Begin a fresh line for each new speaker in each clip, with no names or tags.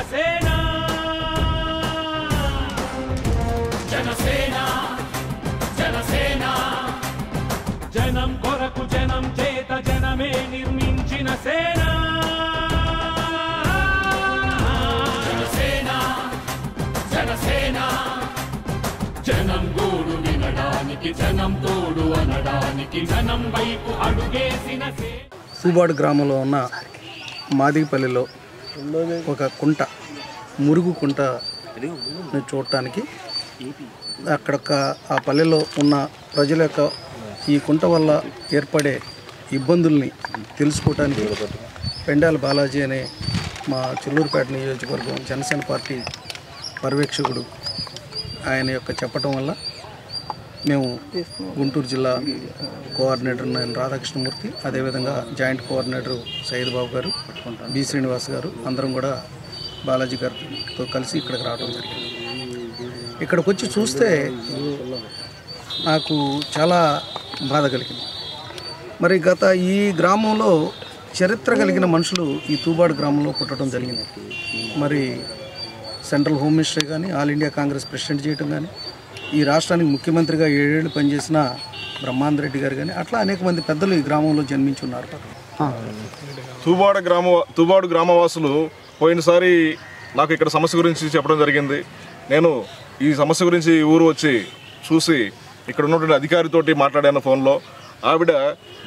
జనసేన జనసేన జనసేన జనం కొరకు జనం చేత జనమే నిర్మించిన సేన జనసేన జనసేన జనం గోడు వినడానికి జనం తోడు అనడానికి జనం వైపు అడుగేసిన
తూబాడు గ్రామంలో ఉన్న మాదిగపల్లిలో ఒక కుంట మురుగు కుంట చూడటానికి అక్కడ ఆ పల్లెలో ఉన్న ప్రజల యొక్క ఈ కుంట వల్ల ఏర్పడే ఇబ్బందుల్ని తెలుసుకోవటానికి పెండాల బాలాజీ అనే మా చిల్లూరుపేట నియోజకవర్గం జనసేన పార్టీ పర్యవేక్షకుడు ఆయన యొక్క చెప్పటం వల్ల మేము గుంటూరు జిల్లా కోఆర్డినేటర్ నేను రాధాకృష్ణమూర్తి, అదేవిధంగా జాయింట్ కోఆర్డినేటర్ సయ్యద్ బాబు గారు, బి శ్రీనివాస్ గారు అందరం కూడా బాలాజీ గారితో కలిసి ఇక్కడికి రావడం జరిగింది. ఇక్కడికి వచ్చి చూస్తే నాకు చాలా బాధ కలిగింది. మరి గత ఈ గ్రామంలో చరిత్ర కలిగిన మనుషులు ఈ తూబాడు గ్రామంలో పుట్టడం జరిగింది. మరి సెంట్రల్ హోమ్ మినిస్టర్ కానీ, ఆల్ ఇండియా కాంగ్రెస్ ప్రెసిడెంట్ చేయడం కానీ, ఈ రాష్ట్రానికి ముఖ్యమంత్రిగా 7 ఏళ్ళు పనిచేసిన బ్రహ్మానంద రెడ్డి గారు కానీ, అట్లా అనేక మంది పెద్దలు ఈ గ్రామంలో జన్మించి ఉన్నారు.
తూబాడు గ్రామవాసులు పోయినసారి నాకు ఇక్కడ సమస్య గురించి చెప్పడం జరిగింది. నేను ఈ సమస్య గురించి ఊరు వచ్చి చూసి ఇక్కడ ఉన్నటువంటి అధికారితోటి మాట్లాడాను ఫోన్లో. ఆవిడ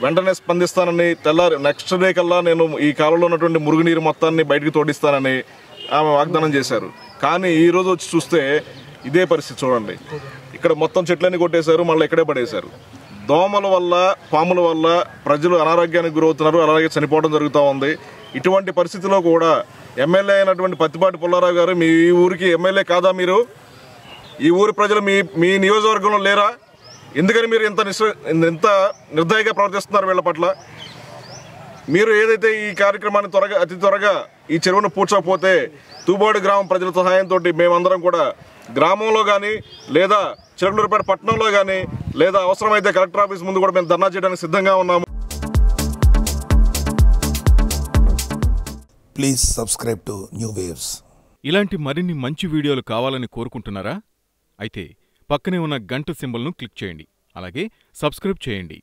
వెంటనే స్పందిస్తానని, తెల్లారి నెక్స్ట్ డే కల్లా నేను ఈ కాలంలో ఉన్నటువంటి మురుగునీరు మొత్తాన్ని బయటికి తోడిస్తానని ఆమె వాగ్దానం చేశారు. కానీ ఈరోజు వచ్చి చూస్తే ఇదే పరిస్థితి చూడండి. ఇక్కడ మొత్తం చెట్లన్నీ కొట్టేశారు, మళ్ళీ ఇక్కడే పడేశారు. దోమల వల్ల, పాముల వల్ల ప్రజలు అనారోగ్యానికి గురవుతున్నారు, అలాగే చనిపోవడం జరుగుతూ ఉంది. ఇటువంటి పరిస్థితిలో కూడా ఎమ్మెల్యే అయినటువంటి పత్తిపాటి పుల్లారావు గారు, మీ ఊరికి ఎమ్మెల్యే కాదా? మీరు ఈ ఊరి ప్రజలు మీ నియోజకవర్గంలో లేరా? ఎందుకని మీరు ఇంత నిర్దయగా ప్రవర్తిస్తున్నారు వీళ్ళ పట్ల? మీరు ఏదైతే ఈ కార్యక్రమాన్ని అతి త్వరగా ఈ చెరువును పూడ్చకపోతే తూబాడు గ్రామం ప్రజల సహాయంతో మేమందరం కూడా గ్రామంలో కానీ, లేదా చిలకలూరుపేట పట్టణంలో కానీ, లేదా అవసరమైతే కలెక్టర్ ఆఫీస్ ముందు కూడా మేము ధర్నా చేయడానికి సిద్ధంగా ఉన్నాము.
Please subscribe to new waves.
ఇలాంటి మరిన్ని మంచి వీడియోలు కావాలని కోరుకుంటున్నారా? అయితే పక్కనే ఉన్న గంట సింబల్ను క్లిక్ చేయండి. అలాగే సబ్స్క్రైబ్ చేయండి.